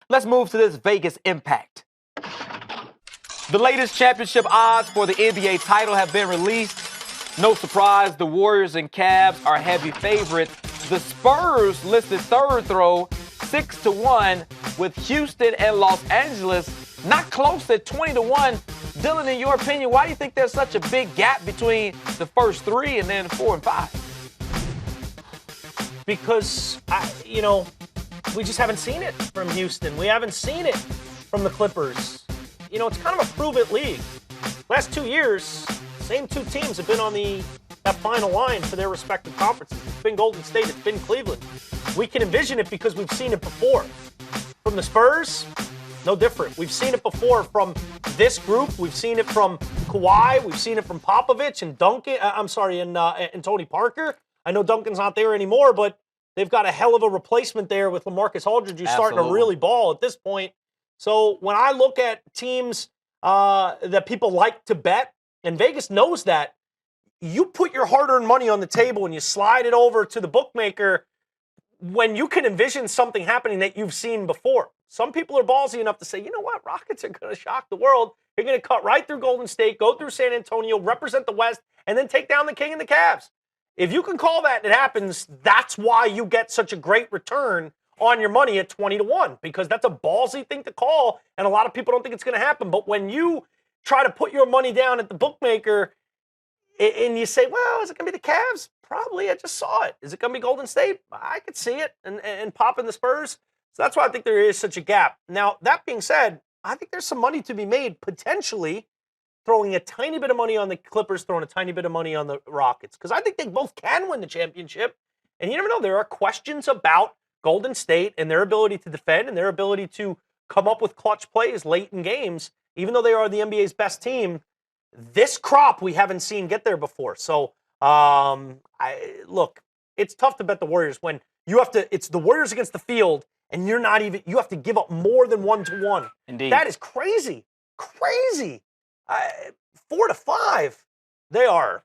Let's move to this Vegas impact. The latest championship odds for the NBA title have been released. No surprise, the Warriors and Cavs are heavy favorites. The Spurs listed third throw, 6-1, with Houston and Los Angeles not close at 20-1. Dylan, in your opinion, why do you think there's such a big gap between the first three and then 4 and 5? Because, we just haven't seen it from Houston. We haven't seen it from the Clippers. It's kind of a prove-it league. Last 2 years, same two teams have been on that final line for their respective conferences. It's been Golden State, it's been Cleveland. We can envision it because we've seen it before. From the Spurs, no different. We've seen it before from this group. We've seen it from Kawhi. We've seen it from Popovich and Duncan. And Tony Parker. I know Duncan's not there anymore, but they've got a hell of a replacement there with LaMarcus Aldridge, who's starting to really ball at this point. So when I look at teams that people like to bet, and Vegas knows that, you put your hard-earned money on the table and you slide it over to the bookmaker when you can envision something happening that you've seen before. Some people are ballsy enough to say, you know what, Rockets are going to shock the world. They're going to cut right through Golden State, go through San Antonio, represent the West, and then take down the King and the Cavs. If you can call that and it happens, that's why you get such a great return on your money at 20-1, because that's a ballsy thing to call, and a lot of people don't think it's going to happen. But when you try to put your money down at the bookmaker and you say, well, is it going to be the Cavs? Probably. I just saw it. Is it going to be Golden State? I could see it and pop in the Spurs. So that's why I think there is such a gap. Now, that being said, I think there's some money to be made potentially throwing a tiny bit of money on the Clippers, throwing a tiny bit of money on the Rockets, because I think they both can win the championship. And you never know. There are questions about Golden State and their ability to defend and their ability to come up with clutch plays late in games, even though they are the NBA's best team. This crop we haven't seen get there before. So, look, it's tough to bet the Warriors when it's the Warriors against the field, and you have to give up more than 1-1. Indeed. That is crazy. Crazy. 4-5. They are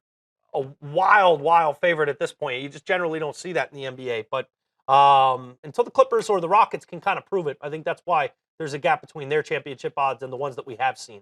a wild favorite at this point. You just generally don't see that in the NBA. But until the Clippers or the Rockets can kind of prove it, I think that's why there's a gap between their championship odds and the ones that we have seen.